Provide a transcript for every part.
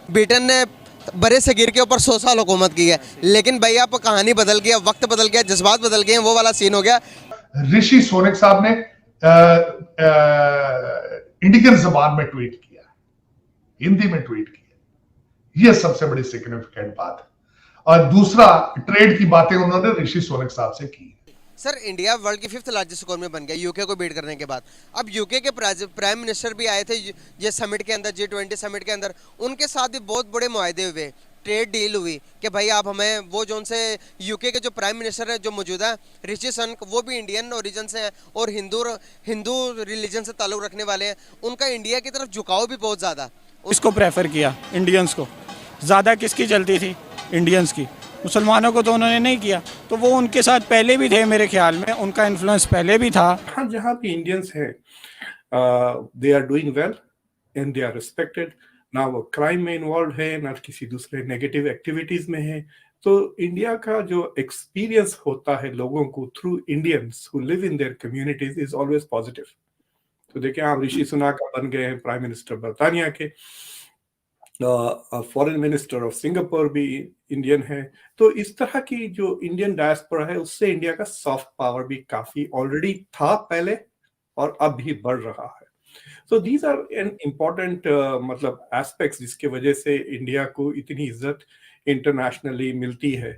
Britain ने बड़े सगीर के ऊपर 100 साल हुकूमत की है, लेकिन भैया अब कहानी बदल गया, वक्त बदल गया, जज्बात बदल गए, वो वाला सीन हो गया। ऋषि सोनक साहब ने इंडियन जबान में ट्वीट किया, हिंदी में ट्वीट किया, यह सबसे बड़ी सिग्निफिकेंट बात है। और दूसरा, ट्रेड की बातें उन्होंने ऋषि सोनक साहब से की। सर, इंडिया वर्ल्ड की 5th लार्जेस्ट इकोनॉमी बन गया यूके को बीट करने के बाद। अब यूके के प्राइम मिनिस्टर भी आए थे ये समिट के अंदर, G20 समिट के अंदर। उनके साथ भी बहुत बड़े मुआहदे हुए, ट्रेड डील हुई कि भाई आप हमें, वो जो उनसे यूके के जो प्राइम मिनिस्टर है जो मौजूदा ऋषि सुनक, वो भी इंडियन ओरिजिन से हैं और हिंदू रिलीजन से ताल्लुक़ रखने वाले हैं। उनका इंडिया की तरफ झुकाव भी बहुत ज़्यादा। इसको प्रेफर किया, इंडियंस को ज़्यादा किसकी चलती थी? इंडियंस की। मुसलमानों को तो उन्होंने नहीं किया, तो वो उनके साथ पहले भी थे, मेरे ख्याल में उनका इन्फ्लुएंस पहले भी था। हाँ, जहाँ भी इंडियंस हैं, they are doing well and they are respected. ना वो क्राइम में इन्वॉल्व है, ना किसी दूसरे नेगेटिव एक्टिविटीज में है। तो इंडिया का जो एक्सपीरियंस होता है लोगों को through Indians who live in their communities is always positive. तो देखिए, आप ऋषि सुनक बन गए हैं प्राइम मिनिस्टर बर्तानिया के, फॉरेन मिनिस्टर ऑफ सिंगापुर भी इंडियन है। तो इस तरह की जो इंडियन डायस्पोरा है, उससे इंडिया का सॉफ्ट पावर भी काफी ऑलरेडी था पहले और अब भी बढ़ रहा है। So these are an important मतलब एस्पेक्ट्स जिसके वजह से इंडिया को इतनी इज्जत इंटरनेशनली मिलती है।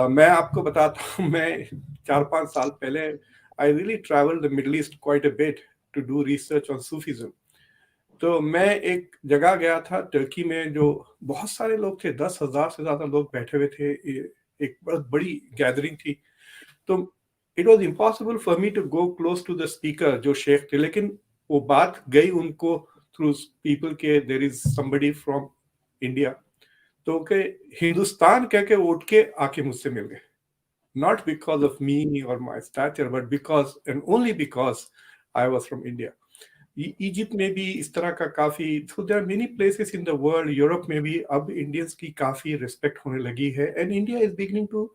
मैं आपको बताता हूँ, मैं 4-5 साल पहले I really travelled the Middle East quite a bit to do research on Sufism. तो मैं एक जगह गया था टर्की में, जो बहुत सारे लोग थे, 10,000 से ज्यादा लोग बैठे हुए थे, एक बहुत बड़ी गैदरिंग थी। तो it was impossible for me to go close to the speaker जो शेख थे, लेकिन वो बात गई उनको थ्रू पीपल के there is somebody from India. तो के हिंदुस्तान कह के उठ के आके मुझसे मिल गए, नॉट बिकॉज ऑफ मी और my stature, but because and only because I was from India. Egypt में भी इस तरह का काफी, so there are many places in the world, Europe में भी अब इंडियंस की काफी रिस्पेक्ट होने लगी है and India is beginning to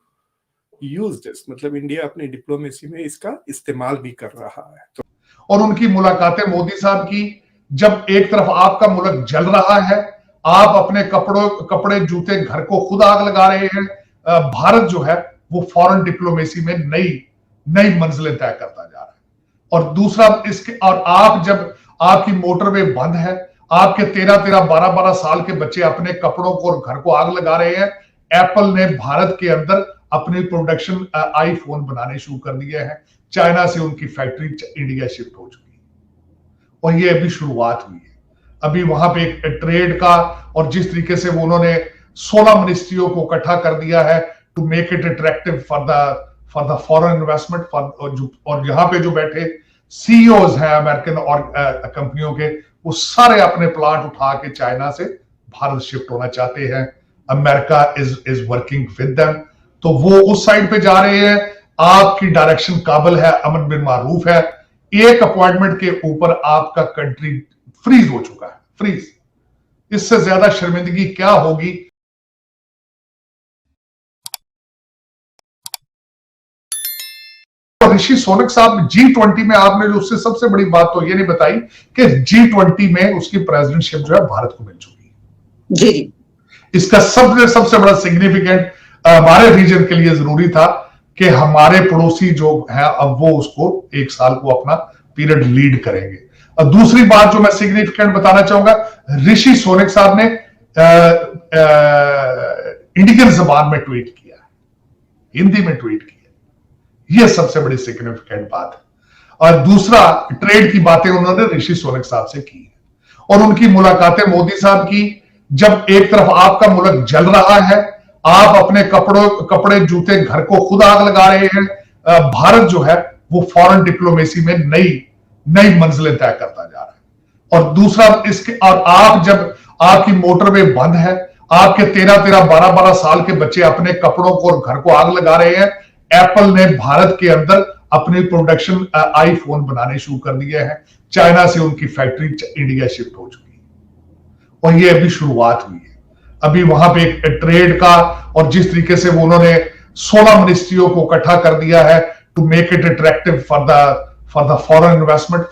use this. मतलब इंडिया अपनी डिप्लोमेसी में इसका इस्तेमाल भी कर रहा है। तो और उनकी मुलाकातें मोदी साहब की, जब एक तरफ आपका मुल्क जल रहा है, आप अपने कपड़े जूते घर को खुद आग लगा रहे हैं, भारत जो है वो फॉरेन डिप्लोमेसी में नई मंजिलें तय करता जा रहा है। और दूसरा, इसके और आप जब आपकी मोटरवे बंद है, आपके 13-12 साल के बच्चे अपने कपड़ों को और घर को आग लगा रहे हैं। एप्पल ने भारत के अंदर अपनी प्रोडक्शन आईफोन बनाने शुरू कर दिए हैं, चाइना से उनकी फैक्ट्री इंडिया शिफ्ट हो चुकी है और ये अभी शुरुआत हुई है। अभी वहां पे एक ट्रेड का, और जिस तरीके से वो उन्होंने 16 मिनिस्ट्रियों को इकट्ठा कर दिया है to make it attractive for the foreign investment, और यहाँ पे जो बैठे सीईओज हैं अमेरिकन और कंपनियों के, वो सारे अपने प्लांट उठा के चाइना से भारत शिफ्ट होना चाहते हैं। America is working with them, तो वो उस साइड पे जा रहे हैं। आपकी डायरेक्शन काबिल है, अमर बिन मारूफ है। एक अपॉइंटमेंट के ऊपर आपका कंट्री फ्रीज हो चुका है, फ्रीज। इससे ज्यादा शर्मिंदगी क्या होगी? ऋषि सोनक साहब G20 में, आपने जो उससे सबसे बड़ी बात तो ये नहीं बताई कि G20 में उसकी प्रेसिडेंटशिप जो है भारत को मिल चुकी है। जी, इसका सबसे बड़ा सिग्निफिकेंट हमारे रीजन के लिए जरूरी था कि हमारे पड़ोसी जो है अब वो उसको 1 साल को अपना पीरियड लीड करेंगे। और दूसरी बात जो मैं सिग्निफिकेंट बताना चाहूंगा, ऋषि सोनक साहब ने इंडियन जबान में ट्वीट किया, हिंदी में ट्वीट किया, यह सबसे बड़ी सिग्निफिकेंट बात है। और दूसरा, ट्रेड की बातें उन्होंने ऋषि सोनक साहब से की और उनकी मुलाकातें मोदी साहब की, जब एक तरफ आपका मुल्क जल रहा है, आप अपने कपड़े जूते घर को खुद आग लगा रहे हैं, भारत जो है वो फॉरेन डिप्लोमेसी में नई मंजिलें तय करता जा रहा है। और दूसरा, इसके और आप जब आपकी मोटरवे बंद है, आपके 13-12 साल के बच्चे अपने कपड़ों को और घर को आग लगा रहे हैं। एप्पल ने भारत के अंदर अपनी प्रोडक्शन आईफोन बनाने शुरू कर दिए हैं, चाइना से उनकी फैक्ट्री इंडिया शिफ्ट हो चुकी है और ये अभी शुरुआत हुई है। अभी वहां पे एक ट्रेड का, और जिस तरीके से वो उन्होंने 16 मिनिस्ट्रियों को इकट्ठा कर दिया है to make it attractive for the foreign investment,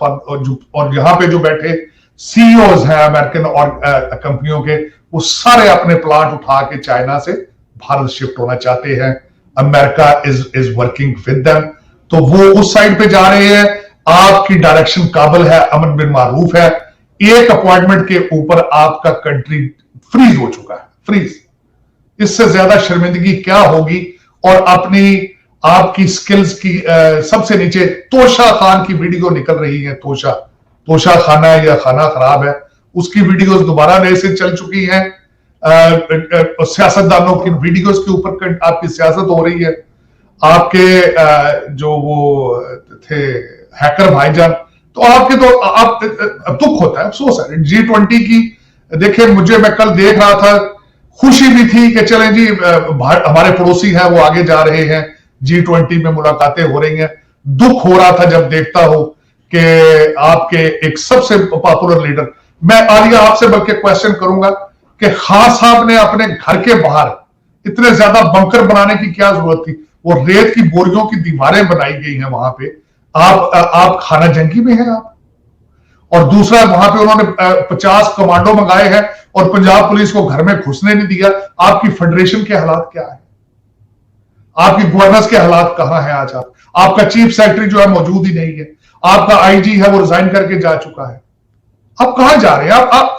और यहाँ पे जो बैठे सीईओज हैं अमेरिकन और कंपनियों के, वो सारे अपने प्लांट उठा के चाइना से भारत शिफ्ट होना चाहते हैं। America is working with them, तो वो उस साइड पे जा रहे हैं। आपकी डायरेक्शन काबल है, अमन बिन मारूफ है। एक अपॉइंटमेंट के ऊपर आपका कंट्री फ्रीज हो चुका है, फ्रीज। इससे ज्यादा शर्मिंदगी क्या होगी। और अपनी आपकी स्किल्स की सबसे नीचे तोशा खान की वीडियो निकल रही है। तोशा खाना है या खाना खराब है, उसकी वीडियोस दोबारा नए से चल चुकी हैं। सियासतदानों की वीडियोस के ऊपर आपकी सियासत हो रही है। आपके जो वो थे हैकर भाईजान, तो आपके तो आप दुख होता है, अफसोस है। G20 की देखिए, मैं कल देख रहा था, खुशी भी थी कि चलें जी हमारे पड़ोसी हैं वो आगे जा रहे हैं, G20 में मुलाकातें हो रही हैं। दुख हो रहा था जब देखता हो कि आपके एक सबसे पॉपुलर लीडर, मैं आलिया आपसे बल्कि क्वेश्चन करूंगा कि खान साहब ने अपने घर के बाहर इतने ज्यादा बंकर बनाने की क्या जरूरत थी? वो रेत की बोरियों की दीवारें बनाई गई हैं वहां पे। आप खाना जंगी में हैं आप। और दूसरा, वहां पे उन्होंने 50 कमांडो मंगाए हैं और पंजाब पुलिस को घर में घुसने नहीं दिया। आपकी फेडरेशन के हालात क्या है? आपकी गवर्नेंस के हालात कहां है आज? आपका चीफ सेक्रेटरी जो है मौजूद ही नहीं है। आपका आईजी है वो रिजाइन करके जा चुका है। आप कहां जा रहे हैं?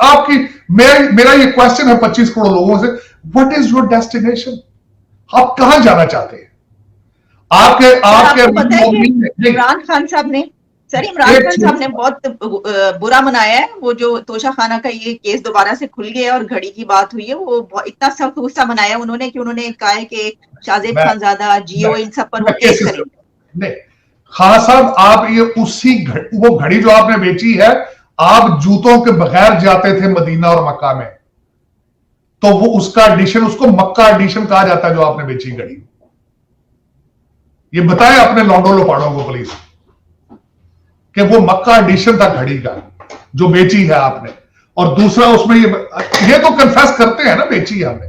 आपकी मेरा ये क्वेश्चन है 25 करोड़ लोगों से, व्हाट इज योर डेस्टिनेशन? आप कहां जाना चाहते हैं? आपके इमरान खान साहब ने बहुत बुरा मनाया है। वो जो तोशा खाना का ये केस दोबारा से खुल गया और घड़ी की बात हुई है, वो इतना सख्त गुस्सा मनाया उन्होंने कि उन्होंने कहा है कि शाहजेब खानजादा, जियो, इन सब पर वो केस करेंगे। नहीं खान साहब, आप ये वो घड़ी जो आपने बेची है, आप जूतों के बगैर जाते थे मदीना और मक्का में, तो वो उसका एडिशन, उसको मक्का एडिशन कहा जाता है जो आपने बेची घड़ी। ये बताएं अपने लौंडो लोपाड़ों को प्लीज कि वो मक्का एडिशन था घड़ी का जो बेची है आपने। और दूसरा, उसमें ये तो कन्फेस करते हैं ना बेची है हमने।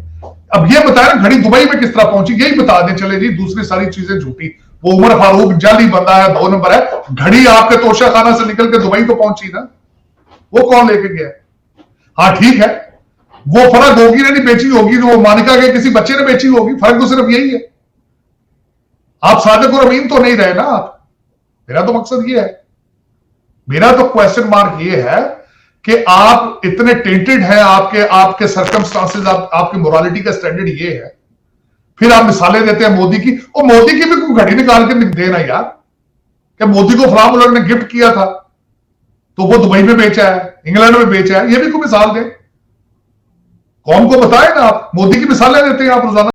अब ये बताया ना घड़ी दुबई में किस तरह पहुंची, यही बता दें चले जी। दूसरी सारी चीजें झूठी। वो उमर फारूक जाली बंदा है, 2 नंबर है। घड़ी आपके तोशा खाना से निकल के दुबई तो पहुंची ना, वो कौन लेके गया? हाँ ठीक है, वो फर्क होगी ना, नहीं बेची होगी, वो मानिका के किसी बच्चे ने बेची होगी। फर्क तो सिर्फ यही है। आप सादिक और अमीन तो नहीं रहे ना आप। मेरा तो मकसद ये है, मेरा तो क्वेश्चन मार्क ये है कि आप इतने टेंटेड हैं, आपके सर्कमस्टांसेस, आपकी मोरालिटी का स्टैंडर्ड ये है। फिर आप मिसालें देते हैं मोदी की, और मोदी की भी कोई घड़ी निकाल के देना यार, कि मोदी को फलां मुल्क ने गिफ्ट किया था तो वो दुबई में बेचा है, इंग्लैंड में बेचा है। ये भी कोई मिसाल दे, कौम को बताए ना। आप मोदी की मिसालें देते हैं आप रोजाना।